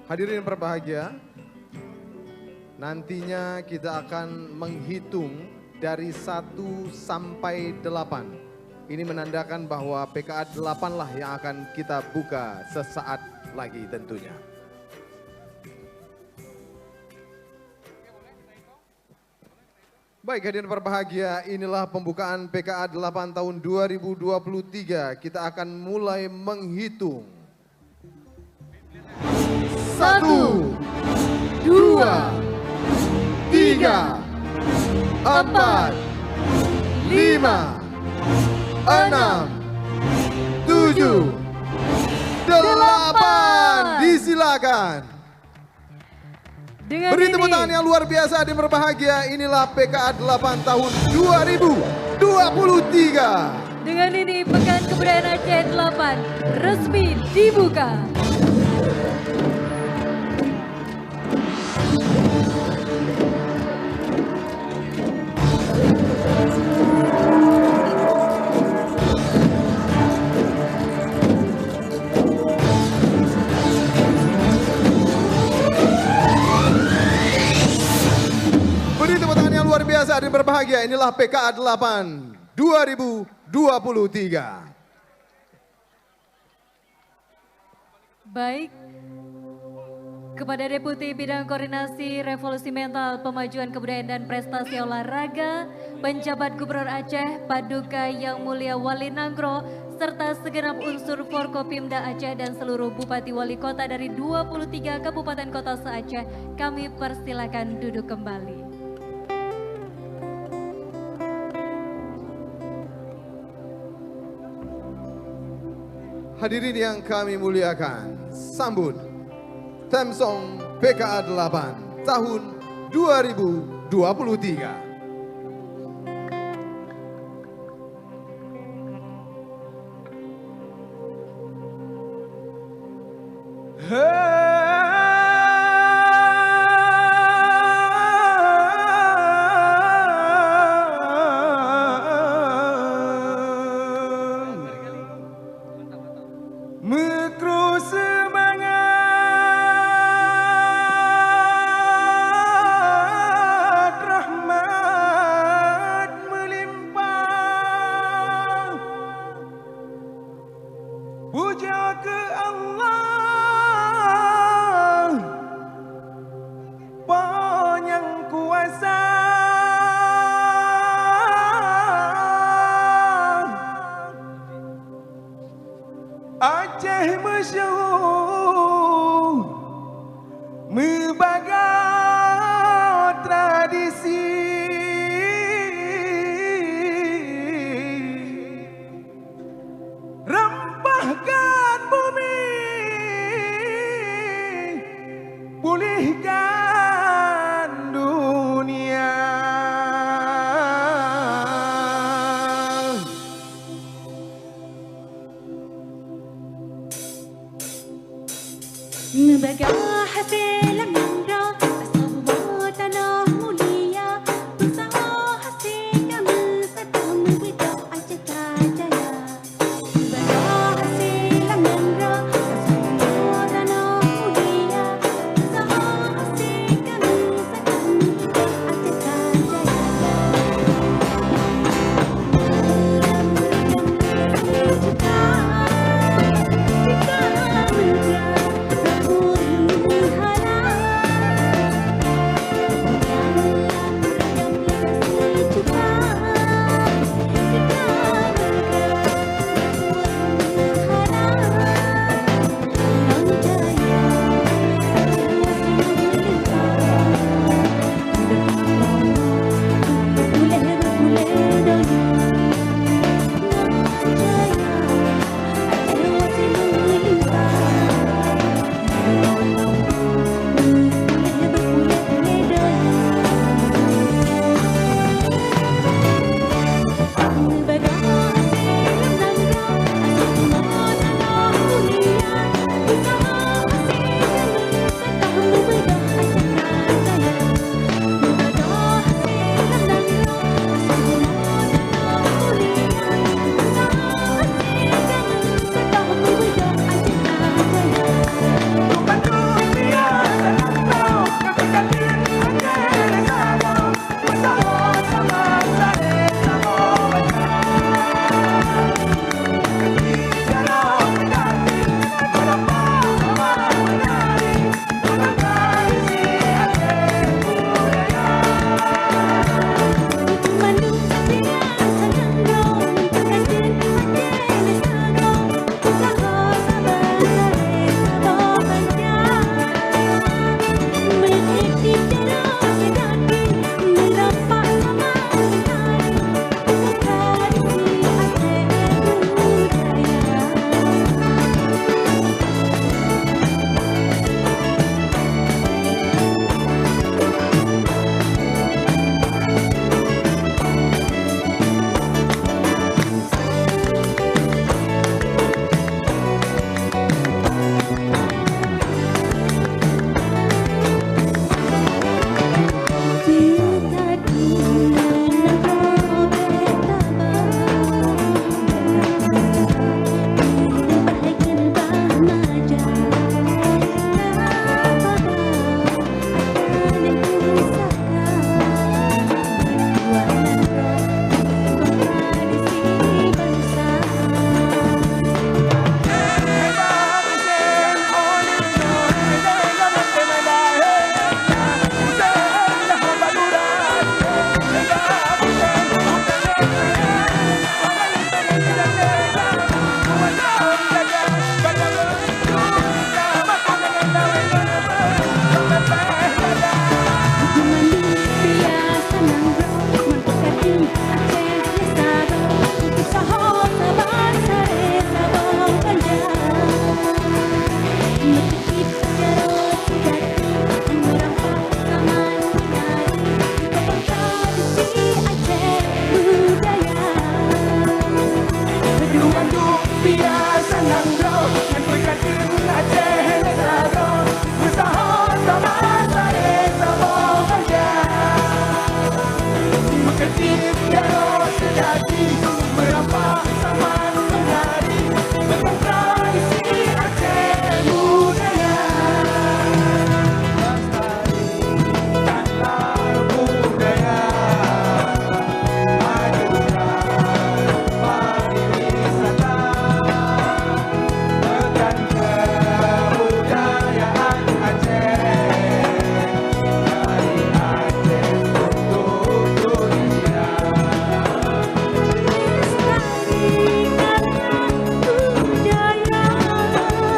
Hadirin berbahagia, nantinya kita akan menghitung dari 1 sampai 8. Ini menandakan bahwa PKA 8 lah yang akan kita buka sesaat lagi tentunya. Baik, hadirin berbahagia, inilah pembukaan PKA 8 tahun 2023. Kita akan mulai menghitung. 1, 2, 3, 4, 5, 6, 7, 8. Disilakan. Beri tepuk tangan yang luar biasa dan berbahagia. Inilah PKA 8 tahun 2023. Dengan ini Pekan Kebudayaan Aceh 8 resmi dibuka. Luar biasa dan berbahagia, inilah PKA 8 2023. Baik, kepada Deputi Bidang Koordinasi Revolusi Mental Pemajuan Kebudayaan dan Prestasi Olahraga, Penjabat Gubernur Aceh, Paduka Yang Mulia Wali Nangro, serta segenap unsur Forkopimda Aceh dan seluruh Bupati Wali Kota dari 23 Kabupaten Kota se-Aceh, kami persilakan duduk kembali. Hadirin yang kami muliakan, sambut theme song PKA 8 tahun 2023. Puja ke Allah Penyang kuasa, Aceh masyhur membaga tradisi, rempahkan bumi, pulihkan dunia. Membaga hasil mandra, asal tanah mulia, usaha hasil kami satu membuat Aceh jaya. Membaga hasil mandra, asal tanah mulia, usaha hasil kami satu membuat Aceh jaya. Mekecik jarot sejati merampak zaman menari Topeng tradisi Aceh budaya Kedua biasa nanggro yang berkatin Aceh negara usaha sama saya sama kerja Mekecik jarot sejati merampak zaman menari Topeng tradisi Aceh budaya Lestarikanlah budaya majukan pariwisata tekan kebudayaan Aceh dari Aceh untuk dunia Lestarikanlah budaya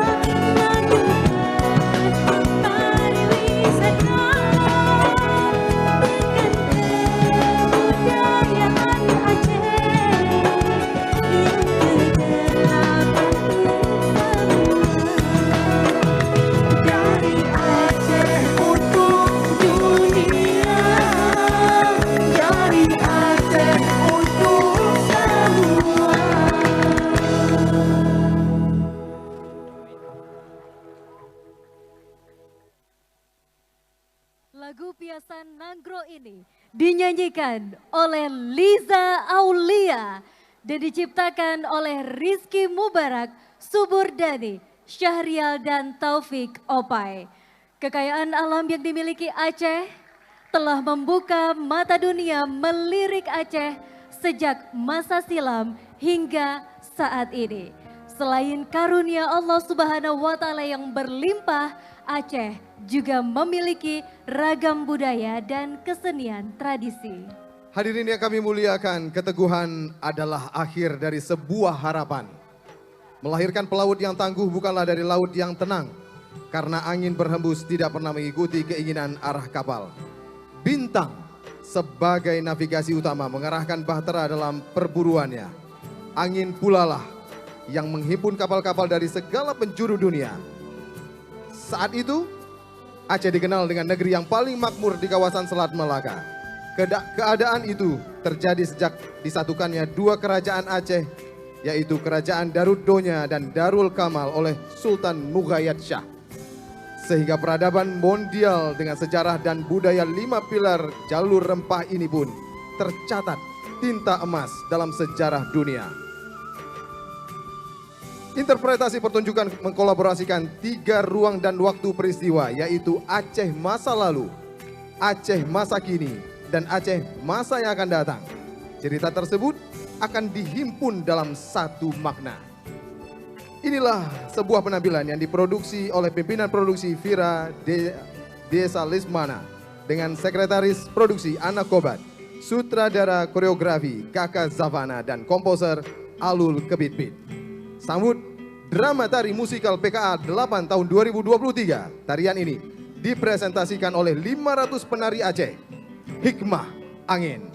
majukan pariwisata tekan kebudayaan Aceh yang kegelapan dari Aceh untuk dunia dari Aceh untuk semua. Lagu Piasan Nanggro ini dinyanyikan oleh Liza Aulia dan diciptakan oleh Rizky Mubarak, Subur Dani, Syahrial dan Taufik Opai. Kekayaan alam yang dimiliki Aceh telah membuka mata dunia melirik Aceh sejak masa silam hingga saat ini. Selain karunia Allah Subhanahu wa Ta'ala yang berlimpah, Aceh juga memiliki ragam budaya dan kesenian tradisi. Hadirin yang kami muliakan, keteguhan adalah akhir dari sebuah harapan. Melahirkan pelaut yang tangguh bukanlah dari laut yang tenang, karena angin berhembus tidak pernah mengikuti keinginan arah kapal. Bintang sebagai navigasi utama mengarahkan bahtera dalam perburuannya. Angin pula lah yang menghimpun kapal-kapal dari segala penjuru dunia. Saat itu, Aceh dikenal dengan negeri yang paling makmur di kawasan Selat Melaka. Keadaan itu terjadi sejak disatukannya dua kerajaan Aceh, yaitu Kerajaan Darud Donya dan Darul Kamal oleh Sultan Mughayat Shah. Sehingga peradaban mondial dengan sejarah dan budaya 5 pilar jalur rempah ini pun tercatat tinta emas dalam sejarah dunia. Interpretasi pertunjukan mengkolaborasikan 3 ruang dan waktu peristiwa, yaitu Aceh masa lalu, Aceh masa kini, dan Aceh masa yang akan datang. Cerita tersebut akan dihimpun dalam satu makna. Inilah sebuah penampilan yang diproduksi oleh pimpinan produksi Vira Desa Lismana dengan sekretaris produksi Ana Kobat, sutradara koreografi Kakak Zavana, dan komposer Alul Kebitbit. Sambut drama tari musikal PKA 8 tahun 2023. Tarian ini dipresentasikan oleh 500 penari Aceh. Hikmah Angin.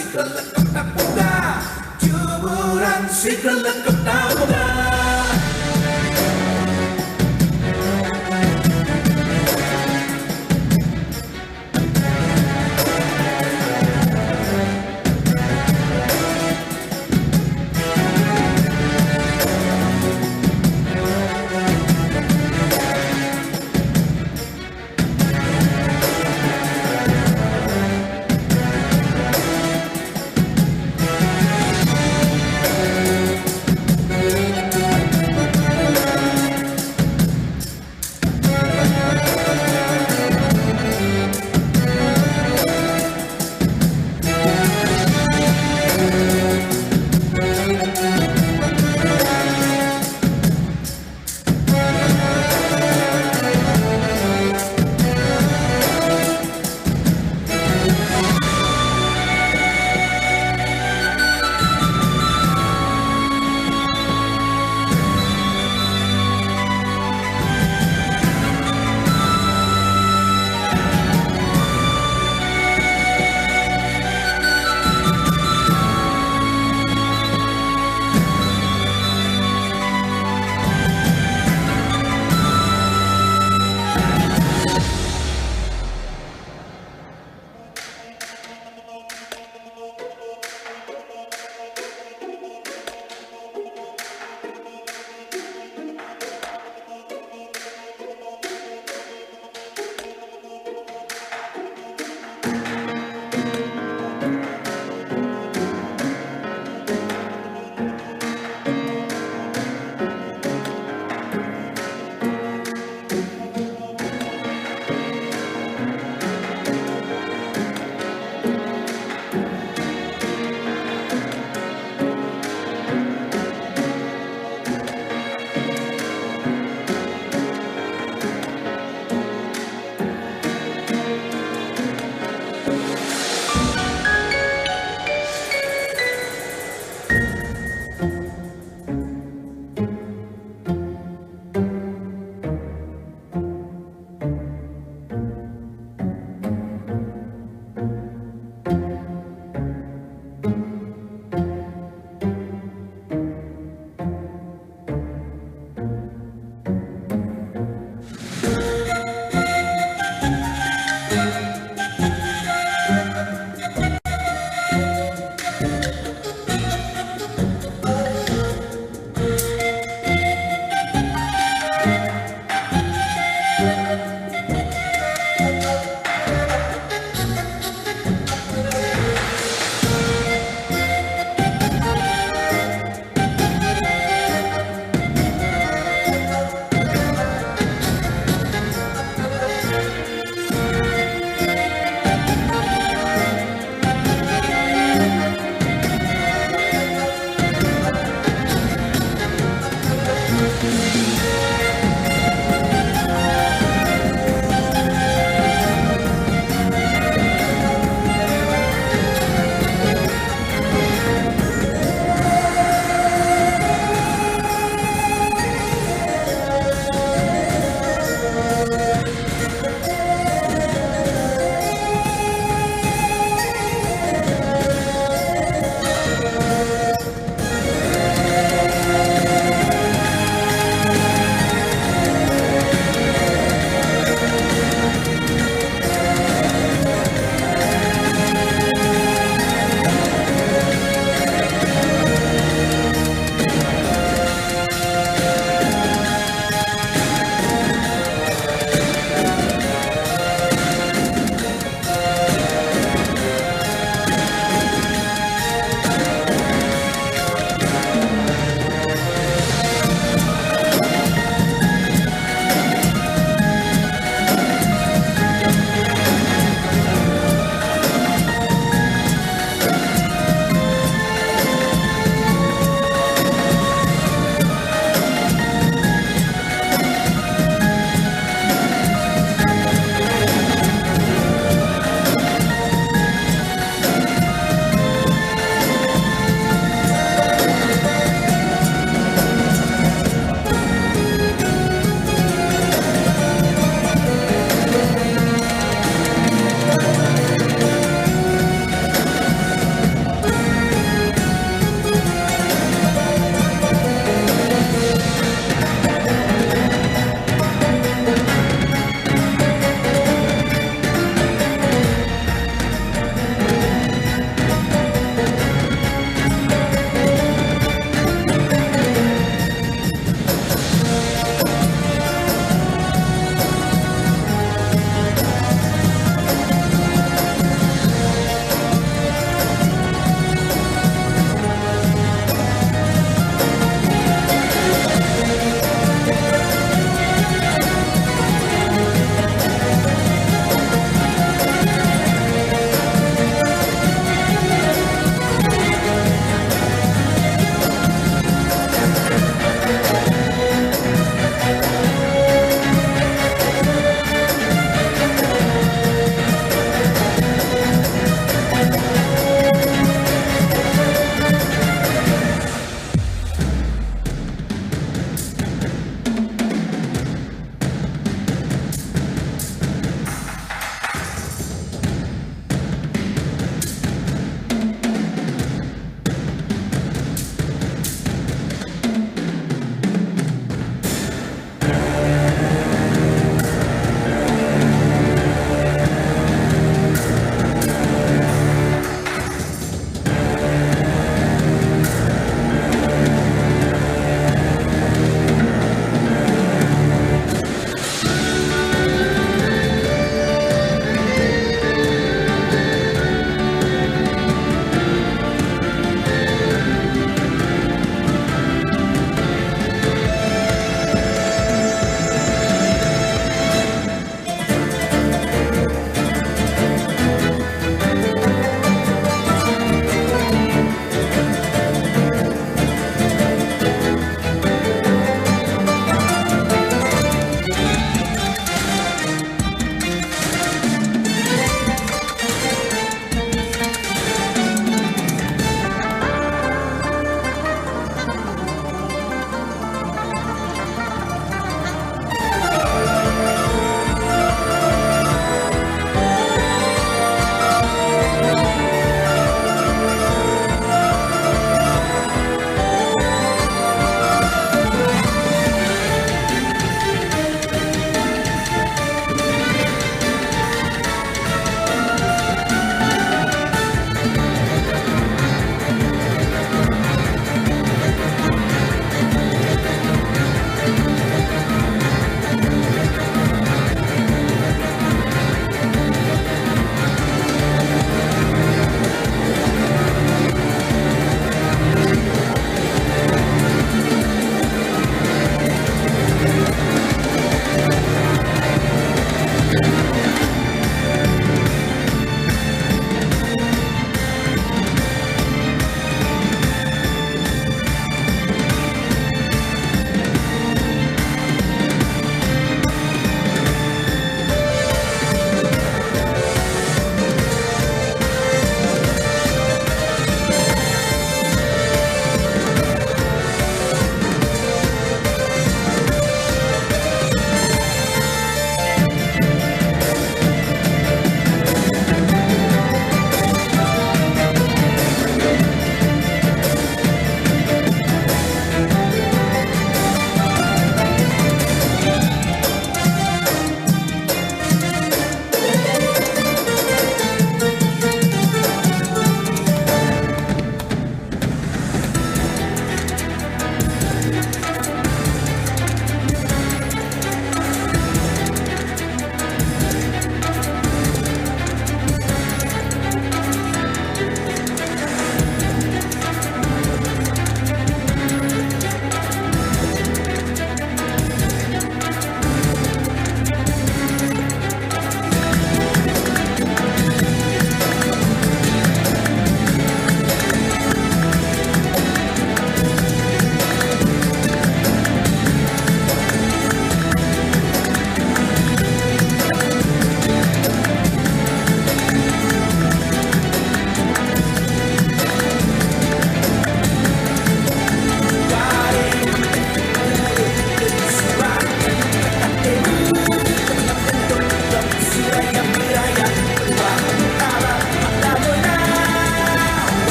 si kelekep tak muda, jumuran si kelekep tak muda.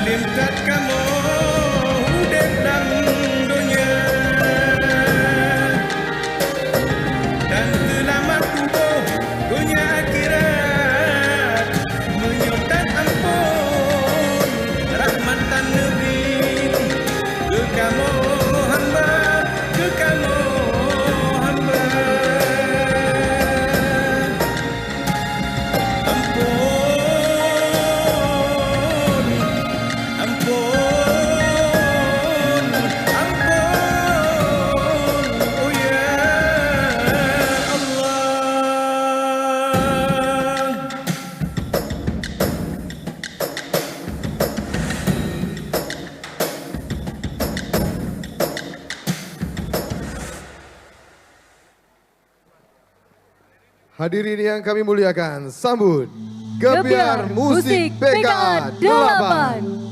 Salim kat kamu udep dalam dunia dan selamat tubuh dunia akhirat menyuntat ampun rahmatan Nabi ke kamu hamba ke kamu hamba Hadirin yang kami muliakan, sambut Gebiar Musik PKA 8.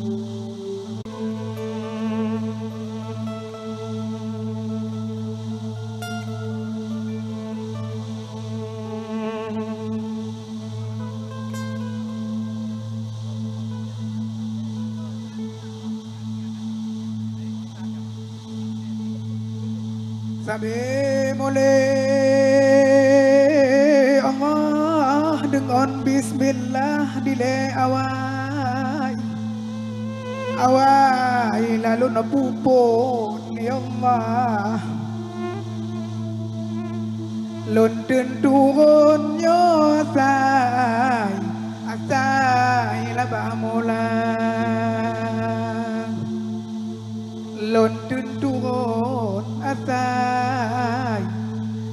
Sabi mulai Allah dengan bismillah dile awai awai lalu napupun ya Allah lontun turun nyosai asai labah mulai lontun turun asai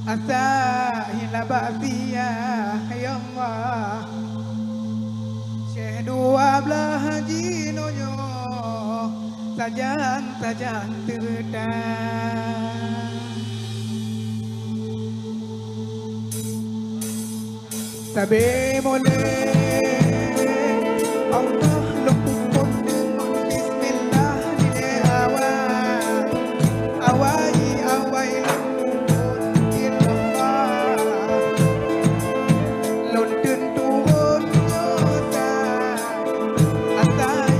asai labah ya Allah Syekh dua belah jinonyo sajan terdang Sabi boleh Allah luput dengan bismillah dile awai awai awai luput Allah lontun turun nyosa atai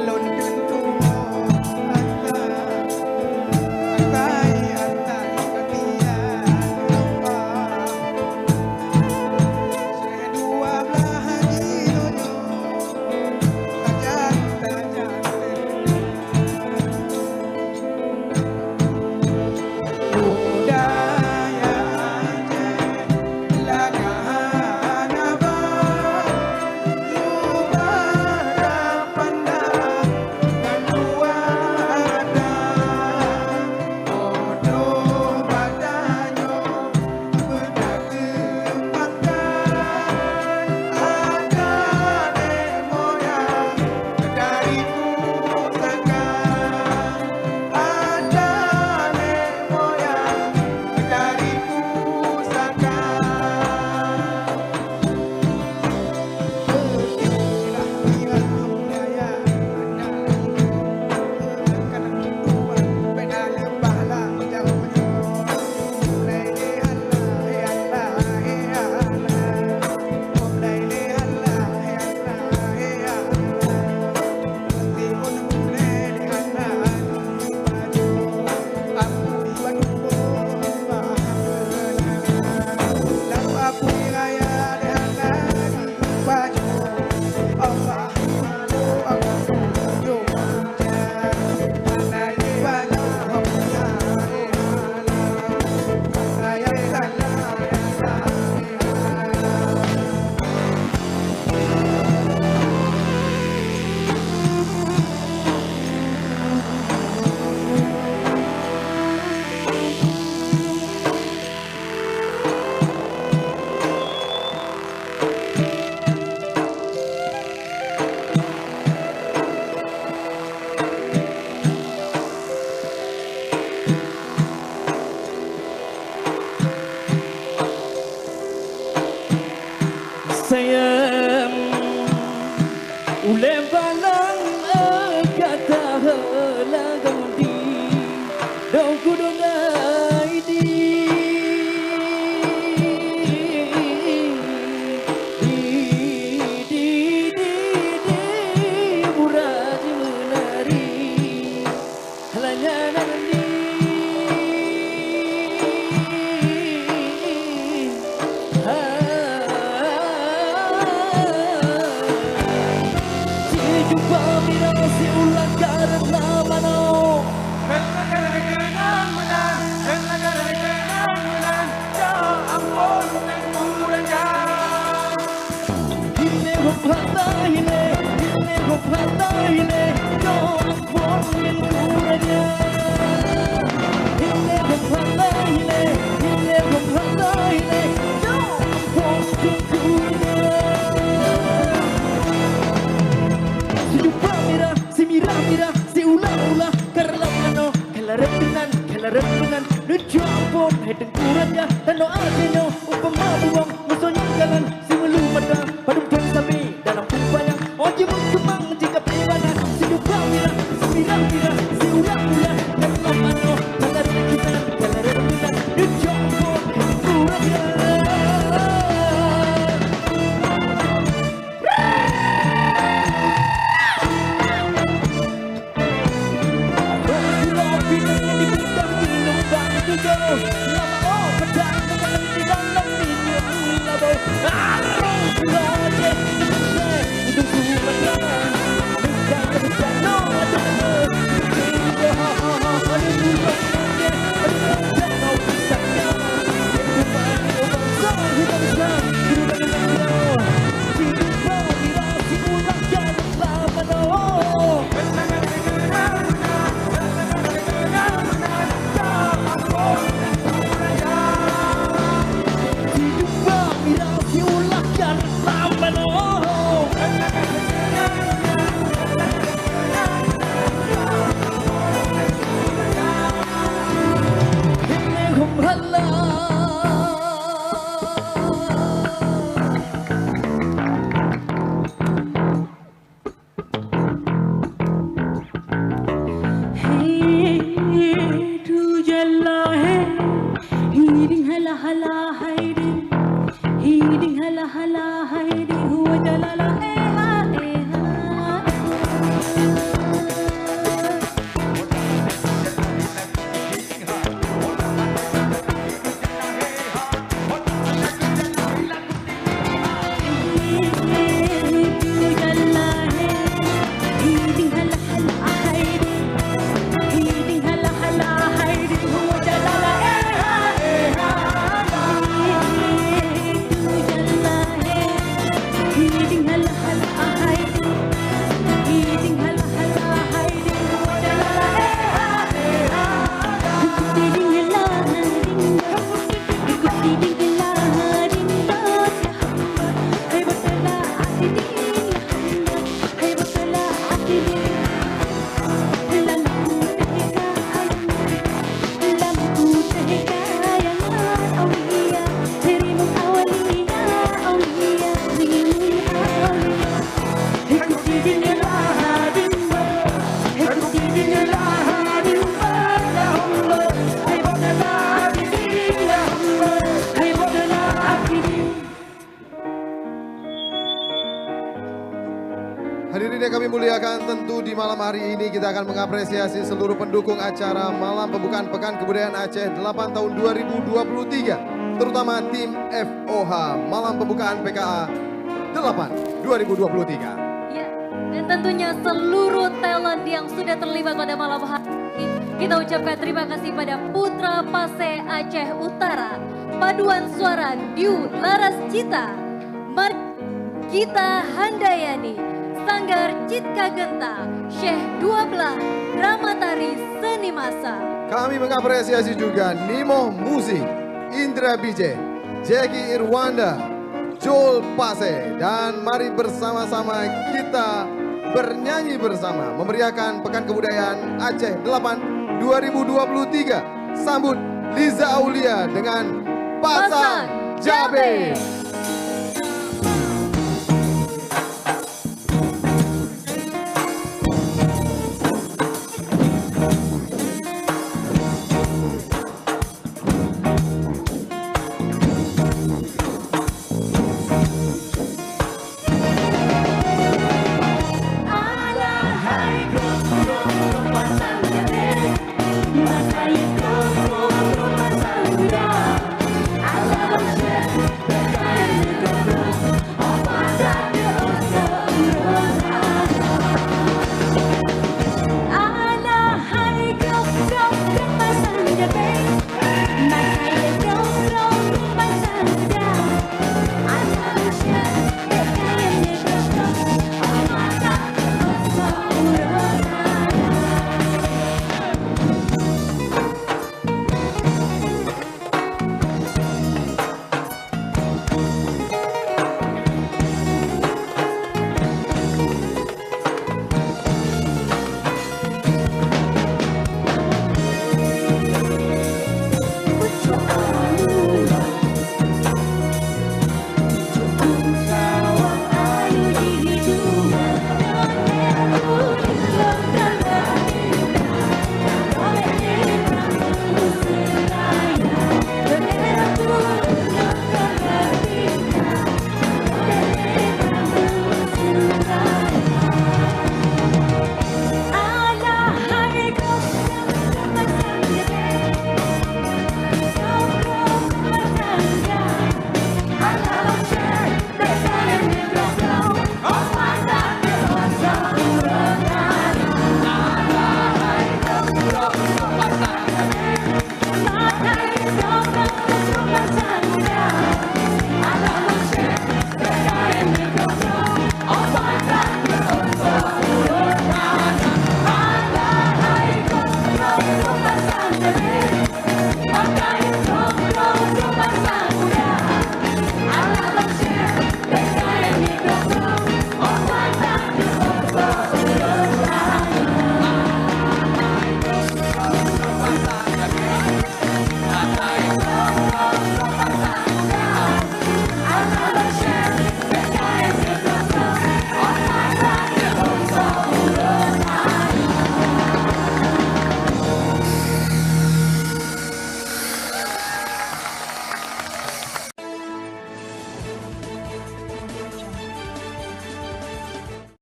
lontun turun atai sayang ulem balang kata lagu di dong kudonai di pamira si ulang karena mano. Hile hopata hile, hile hopata hile, yo ampun yang kurangnya. Hile hopata hile, hile hopata hile, yo ampun yang kurangnya. Si pamira, si mira, si ulah karena mano. Kelarenan, lucu ampun, hedeng kurangnya, dan doa keno, upama buang, musuhnya jalan, si melu pada, padum dan sabi, dalam kumpanya, oji mengkembang, jika peribana, si lupa mira, si ulah, karena mano, kelarenan, lucu ampun, hedeng kurangnya. Hadirin yang kami muliakan, tentu di malam hari ini kita akan mengapresiasi seluruh pendukung acara Malam Pembukaan Pekan Kebudayaan Aceh 8 tahun 2023. Terutama tim FOH Malam Pembukaan PKA 8 2023. Ya, dan tentunya seluruh talent yang sudah terlibat pada malam hari ini. Kita ucapkan terima kasih pada Putra Pase Aceh Utara, Paduan Suara Diu Laras Cita, Margita Handayani, Sanggar Citka Genta, Syekh 12, Dramatari Seni Masa. Kami mengapresiasi juga Nimo Musik, Indra Bijay, Jackie Irwanda, Joel Pase, dan mari bersama-sama kita bernyanyi bersama memeriahkan Pekan Kebudayaan Aceh 8 2023. Sambut Liza Aulia dengan Pasang Jabe.